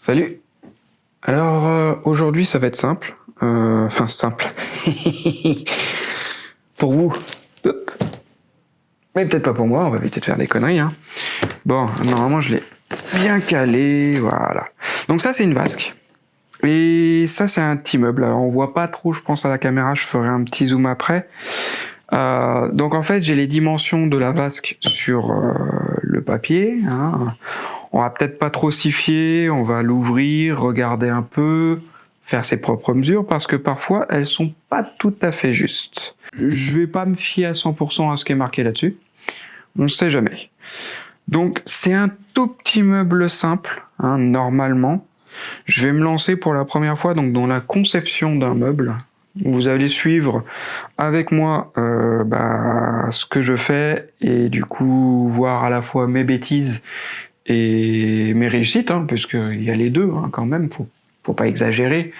Salut. Alors aujourd'hui ça va être simple. Enfin simple. Pour vous. Hop. Mais peut-être pas pour moi, on va éviter de faire des conneries. Hein. Bon, normalement je l'ai bien calé, voilà. Donc ça c'est une vasque. Et ça c'est un petit meuble. Alors on voit pas trop, je pense à la caméra, je ferai un petit zoom après. Donc en fait j'ai les dimensions de la vasque sur le papier. Hein. On va peut-être pas trop s'y fier, on va l'ouvrir, regarder un peu, faire ses propres mesures, parce que parfois elles sont pas tout à fait justes. Je vais pas me fier à 100% à ce qui est marqué là-dessus, on sait jamais. Donc c'est un tout petit meuble simple, hein, normalement. Je vais me lancer pour la première fois donc dans la conception d'un meuble. Vous allez suivre avec moi ce que je fais et du coup voir à la fois mes bêtises et mes réussites, hein, puisqu'il y a les deux hein, quand même, faut pas exagérer.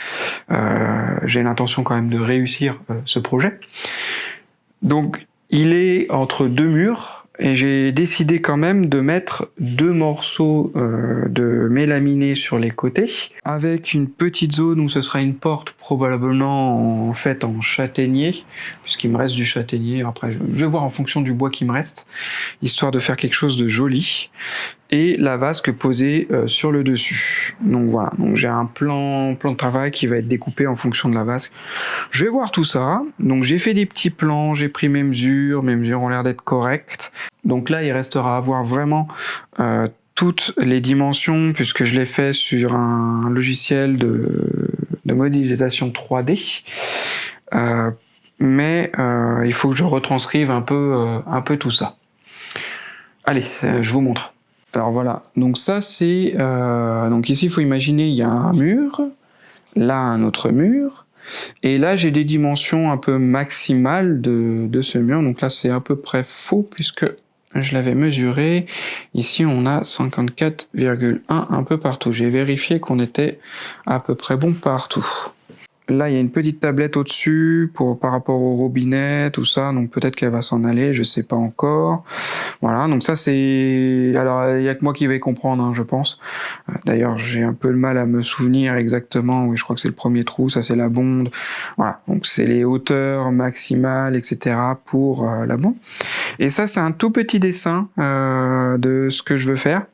J'ai l'intention quand même de réussir ce projet. Donc il est entre deux murs et j'ai décidé quand même de mettre deux morceaux de mélaminé sur les côtés, avec une petite zone où ce sera une porte probablement en fait en châtaignier, puisqu'il me reste du châtaignier. Après je vais voir en fonction du bois qui me reste, histoire de faire quelque chose de joli. Et la vasque posée sur le dessus. Donc voilà, donc j'ai un plan de travail qui va être découpé en fonction de la vasque. Je vais voir tout ça. Donc j'ai fait des petits plans, j'ai pris mes mesures ont l'air d'être correctes. Donc là, il restera à voir vraiment toutes les dimensions, puisque je l'ai fait sur un logiciel de modélisation 3D. Mais il faut que je retranscrive un peu tout ça. Allez, je vous montre. Alors voilà, donc ça c'est... donc ici il faut imaginer, il y a un mur, là un autre mur, et là j'ai des dimensions un peu maximales de ce mur, donc là c'est à peu près faux puisque je l'avais mesuré. Ici on a 54,1 un peu partout, j'ai vérifié qu'on était à peu près bon partout. Là, il y a une petite tablette au-dessus par rapport au robinet, tout ça, donc peut-être qu'elle va s'en aller, je sais pas encore. Voilà, donc ça c'est... Alors, il y a que moi qui vais comprendre, hein, je pense. D'ailleurs, j'ai un peu de mal à me souvenir exactement, oui, je crois que c'est le premier trou, ça c'est la bonde. Voilà, donc c'est les hauteurs maximales, etc. pour la bonde. Et ça, c'est un tout petit dessin de ce que je veux faire.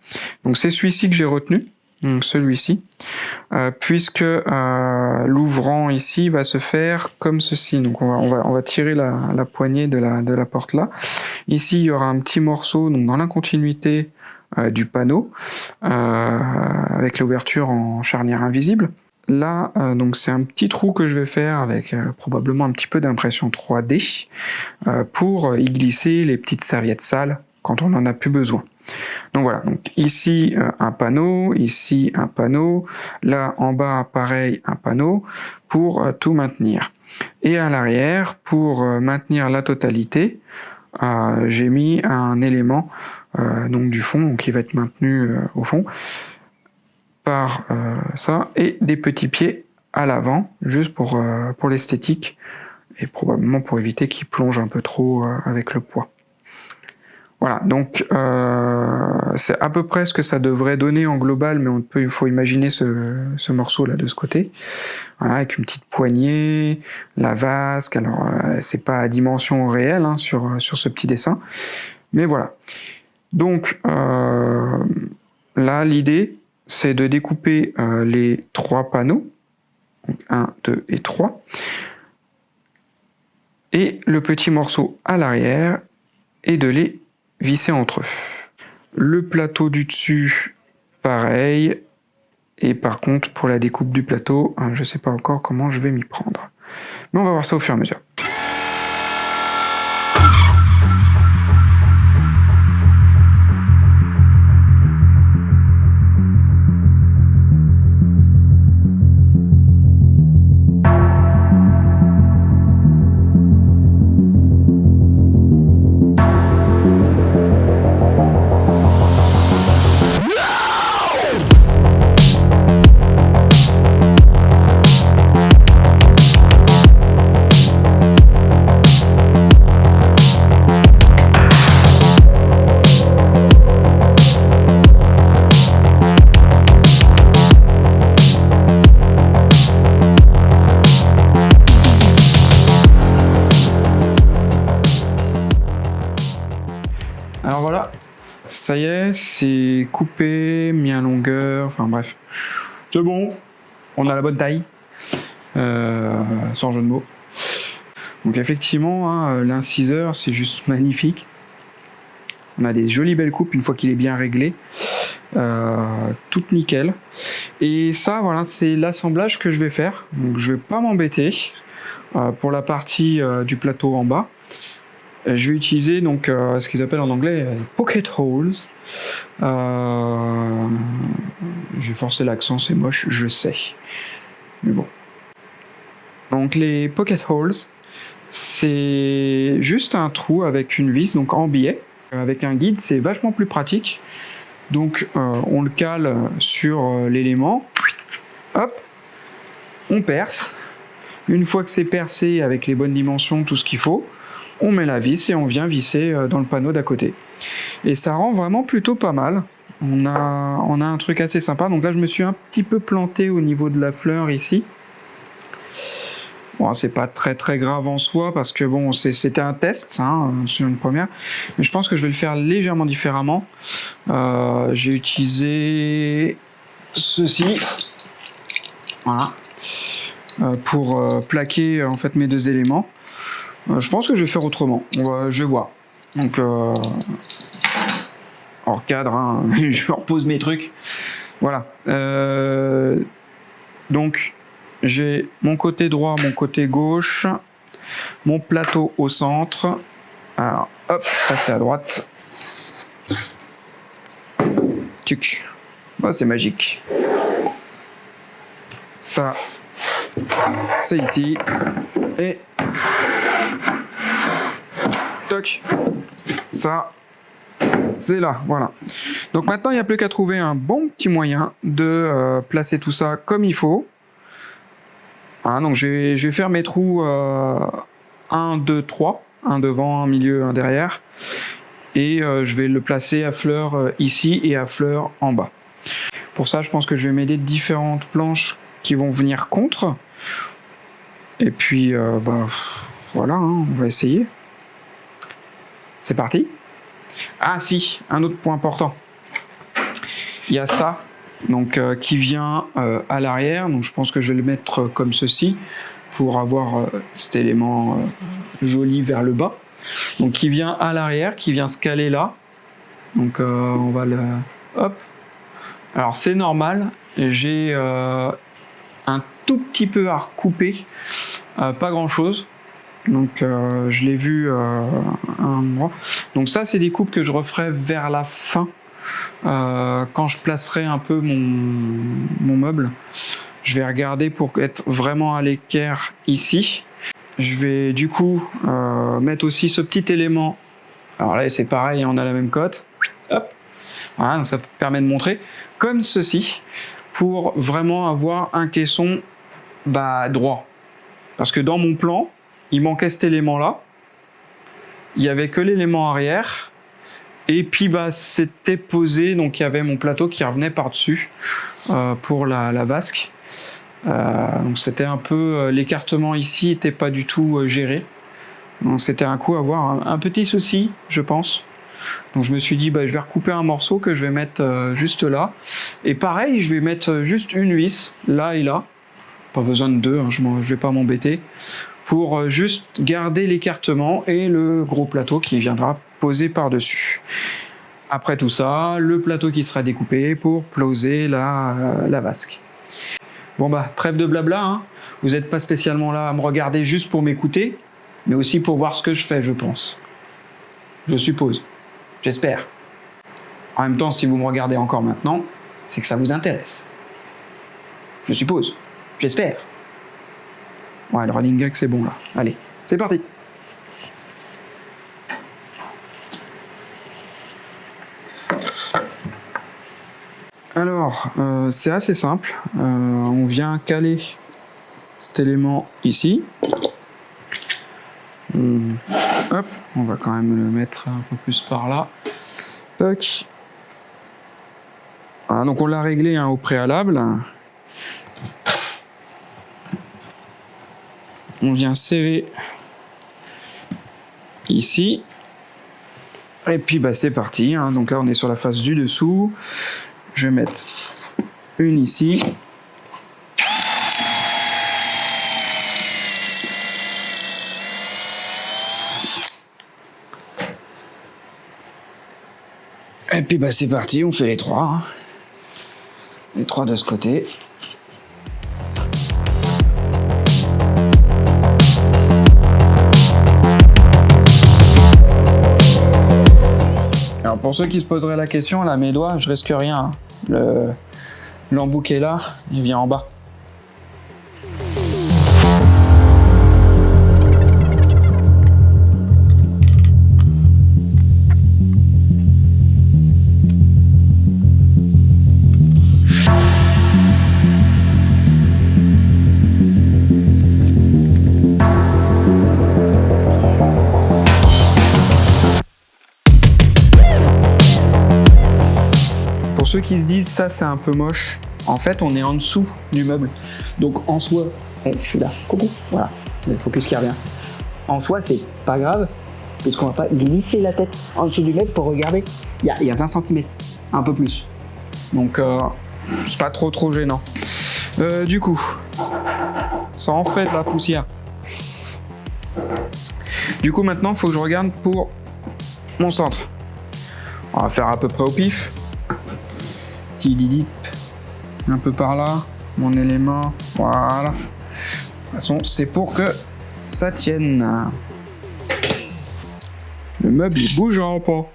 Donc c'est celui-ci que j'ai retenu. Donc celui-ci, puisque l'ouvrant ici va se faire comme ceci. Donc on va tirer la poignée de la porte là. Ici il y aura un petit morceau donc dans la continuité du panneau avec l'ouverture en charnière invisible. Là donc c'est un petit trou que je vais faire avec probablement un petit peu d'impression 3D pour y glisser les petites serviettes sales quand on n'en a plus besoin. Donc voilà, donc ici un panneau, ici un panneau, là en bas pareil un panneau pour tout maintenir. Et à l'arrière, pour maintenir la totalité, j'ai mis un élément donc du fond, donc qui va être maintenu au fond par ça, et des petits pieds à l'avant, juste pour l'esthétique, et probablement pour éviter qu'il plonge un peu trop avec le poids. Voilà, donc c'est à peu près ce que ça devrait donner en global, mais il faut imaginer ce morceau-là de ce côté. Voilà, avec une petite poignée, la vasque, alors c'est pas à dimension réelle hein, sur ce petit dessin, mais voilà. Donc là, l'idée, c'est de découper les trois panneaux, donc 1, 2 et 3, et le petit morceau à l'arrière, et de les visser entre eux. Le plateau du dessus, pareil. Et par contre, pour la découpe du plateau, je sais pas encore comment je vais m'y prendre. Mais on va voir ça au fur et à mesure. ça y est, c'est coupé, mis à longueur, enfin bref. C'est bon, on a la bonne taille, sans jeu de mots. Donc effectivement, hein, l'inciseur, c'est juste magnifique. On a des jolies belles coupes une fois qu'il est bien réglé. Toutes nickel. Et ça, voilà, c'est l'assemblage que je vais faire. Donc je vais pas m'embêter pour la partie du plateau en bas. Je vais utiliser donc ce qu'ils appellent en anglais pocket holes. J'ai forcé l'accent, c'est moche, je sais. Mais bon. Donc les pocket holes, c'est juste un trou avec une vis, donc en biais. Avec un guide, c'est vachement plus pratique. Donc on le cale sur l'élément. Hop, on perce. Une fois que c'est percé avec les bonnes dimensions, tout ce qu'il faut, on met la vis et on vient visser dans le panneau d'à côté. Et ça rend vraiment plutôt pas mal. On a un truc assez sympa. Donc là, je me suis un petit peu planté au niveau de la fleur ici. Bon, c'est pas très très grave en soi parce que bon, c'était un test hein, sur une première. Mais je pense que je vais le faire légèrement différemment. J'ai utilisé ceci. Voilà. Pour plaquer en fait mes deux éléments. Je pense que je vais faire autrement. Je vais voir. Donc hors cadre, hein, je repose mes trucs. Voilà. Donc j'ai mon côté droit, mon côté gauche, mon plateau au centre. Alors hop, ça c'est à droite. Tuc. Oh, c'est magique. Ça, c'est ici. Et toc. Ça, c'est là. Voilà. Donc maintenant, il n'y a plus qu'à trouver un bon petit moyen de placer tout ça comme il faut. Hein, donc je vais faire mes trous 1, 2, 3. Un devant, un milieu, un derrière. Et je vais le placer à fleur ici et à fleur en bas. Pour ça, je pense que je vais m'aider de différentes planches qui vont venir contre. Et puis, voilà, hein, on va essayer. C'est parti. Ah si, un autre point important. Il y a ça donc, qui vient à l'arrière. Donc je pense que je vais le mettre comme ceci pour avoir cet élément joli vers le bas. Donc qui vient à l'arrière, qui vient se caler là. Donc on va le... Hop. Alors c'est normal. J'ai un tout petit peu à recouper. Pas grand chose. Donc je l'ai vu un endroit. Donc ça c'est des coupes que je referai vers la fin quand je placerai un peu mon meuble. Je vais regarder pour être vraiment à l'équerre ici. Je vais du coup mettre aussi ce petit élément. Alors là c'est pareil, on a la même cote. Hop. Voilà, ça permet de montrer comme ceci pour vraiment avoir un caisson droit. Parce que dans mon plan, il manquait cet élément-là. Il n'y avait que l'élément arrière. Et puis, c'était posé. Donc, il y avait mon plateau qui revenait par-dessus pour la vasque. Donc, c'était un peu... l'écartement ici n'était pas du tout géré. Donc, c'était un coup à avoir un petit souci, je pense. Donc, je me suis dit, je vais recouper un morceau que je vais mettre juste là. Et pareil, je vais mettre juste une vis, là et là. Pas besoin de deux, hein, je vais pas m'embêter. Pour juste garder l'écartement et le gros plateau qui viendra poser par-dessus. Après tout ça, le plateau qui sera découpé pour poser la vasque. Bon trêve de blabla, hein. Vous n'êtes pas spécialement là à me regarder juste pour m'écouter, mais aussi pour voir ce que je fais, je pense. Je suppose. J'espère. En même temps, si vous me regardez encore maintenant, c'est que ça vous intéresse. Je suppose. J'espère. Ouais, le running gag, c'est bon, là. Allez, c'est parti. Alors, c'est assez simple. On vient caler cet élément ici. Hop, on va quand même le mettre un peu plus par là. Toc. Voilà, donc on l'a réglé hein, au préalable. On vient serrer ici. Et puis bah, c'est parti, hein. Donc là on est sur la face du dessous. Je vais mettre une ici. Et puis bah c'est parti, on fait les trois. Hein. Les trois de ce côté. Alors pour ceux qui se poseraient la question, là mes doigts, je risque rien. Hein. L'embout est là, il vient en bas. Pour ceux qui se disent ça c'est un peu moche, en fait on est en dessous du meuble. Donc en soi, je suis là, coucou, voilà, le focus qui revient. En soi c'est pas grave, parce qu'on va pas glisser la tête en dessous du meuble pour regarder. Il y a 20 cm, un peu plus. Donc c'est pas trop gênant. Du coup, ça en fait de la poussière. Du coup maintenant il faut que je regarde pour mon centre. On va faire à peu près au pif. Dip, un peu par là, mon élément, voilà. De toute façon, c'est pour que ça tienne. Le meuble il bouge pas.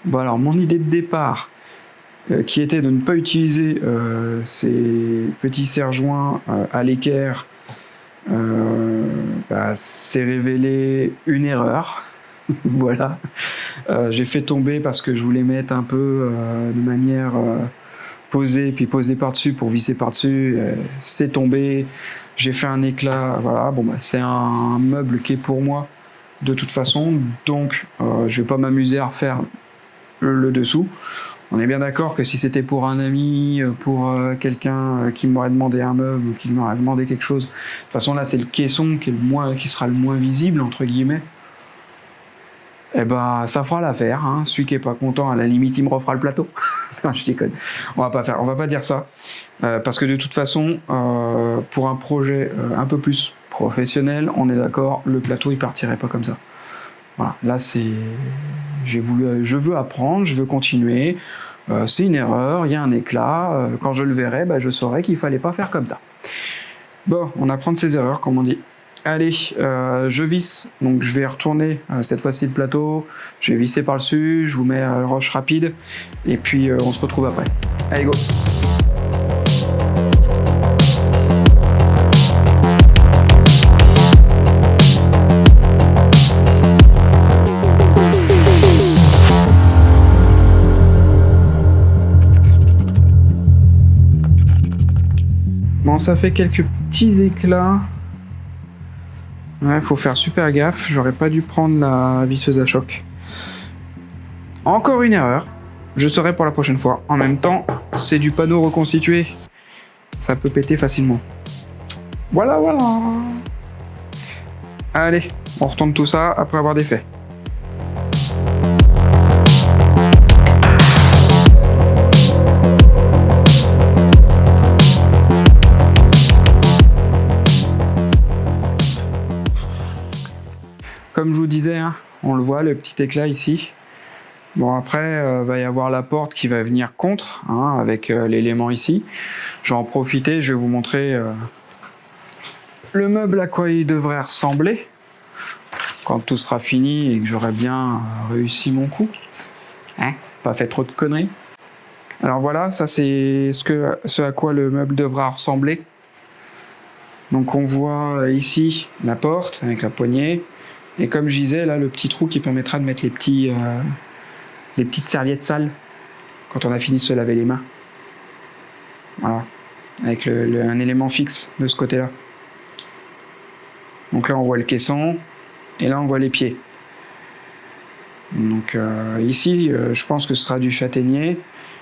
Bon alors mon idée de départ qui était de ne pas utiliser ces petits serre-joints à l'équerre s'est révélé une erreur. Voilà. J'ai fait tomber parce que je voulais mettre un peu de manière posée, puis poser par-dessus pour visser par-dessus. C'est tombé. J'ai fait un éclat. Voilà. Bon, bah, c'est un meuble qui est pour moi de toute façon. Donc, je vais pas m'amuser à refaire le dessous. On est bien d'accord que si c'était pour un ami, pour quelqu'un qui m'aurait demandé un meuble ou qui m'aurait demandé quelque chose, de toute façon là c'est le caisson qui sera le moins visible entre guillemets. Eh ben ça fera l'affaire. Hein. Celui qui est pas content, à la limite il me refera le plateau. Non, je déconne. On va pas dire ça parce que de toute façon pour un projet un peu plus professionnel, on est d'accord, le plateau il partirait pas comme ça. Voilà, là c'est, je veux apprendre, je veux continuer. C'est une erreur, il y a un éclat. Quand je le verrai, je saurai qu'il fallait pas faire comme ça. Bon, on apprend de ses erreurs, comme on dit. Allez, je visse. Donc je vais retourner cette fois-ci le plateau. Je vais visser par dessus. Je vous mets le rush rapide. Et puis on se retrouve après. Allez, go! Bon, ça fait quelques petits éclats. Ouais, faut faire super gaffe. J'aurais pas dû prendre la visseuse à choc. Encore une erreur. Je saurai pour la prochaine fois. En même temps, c'est du panneau reconstitué. Ça peut péter facilement. Voilà. Allez, on retourne tout ça après avoir défait. Comme je vous disais, hein, on le voit, le petit éclat ici. Bon, après, va y avoir la porte qui va venir contre, hein, avec l'élément ici. Je vais en profiter, je vais vous montrer le meuble à quoi il devrait ressembler quand tout sera fini et que j'aurai bien réussi mon coup. Hein, pas fait trop de conneries. Alors voilà, ça c'est ce à quoi le meuble devra ressembler. Donc on voit ici la porte avec la poignée. Et comme je disais, là, le petit trou qui permettra de mettre les petites serviettes sales quand on a fini de se laver les mains. Voilà. Avec un élément fixe de ce côté-là. Donc là, on voit le caisson. Et là, on voit les pieds. Donc ici, je pense que ce sera du châtaignier.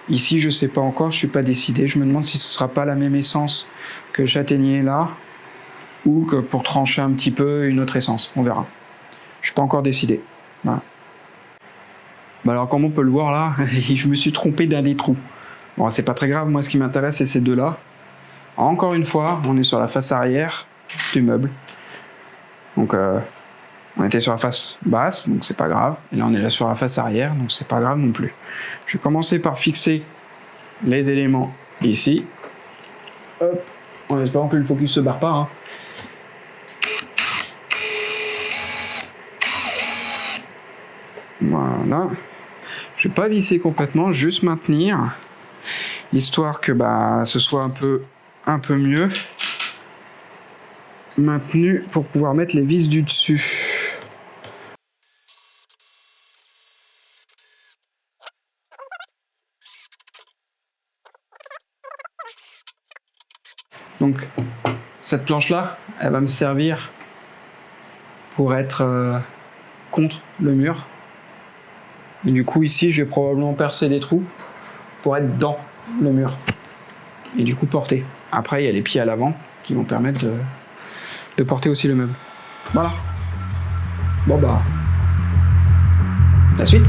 Ici, je sais pas encore, je suis pas décidé. Je me demande si ce sera pas la même essence que le châtaignier là, ou que pour trancher un petit peu une autre essence. On verra. Je suis pas encore décidé. Voilà. Bah alors, comme on peut le voir là, je me suis trompé d'un des trous. Bon, c'est pas très grave. Moi, ce qui m'intéresse, c'est ces deux-là. Encore une fois, on est sur la face arrière du meuble. Donc, on était sur la face basse, donc c'est pas grave. Et là, on est là sur la face arrière, donc c'est pas grave non plus. Je vais commencer par fixer les éléments ici. Hop, en espérant que le focus se barre pas. Hein. Voilà. Je vais pas visser complètement, juste maintenir, histoire que ce soit un peu mieux maintenu pour pouvoir mettre les vis du dessus. Donc cette planche là, elle va me servir pour être contre le mur. Et du coup ici, je vais probablement percer des trous pour être dans le mur. Et du coup porter. Après, il y a les pieds à l'avant qui vont permettre de porter aussi le meuble. Voilà. Bon la suite.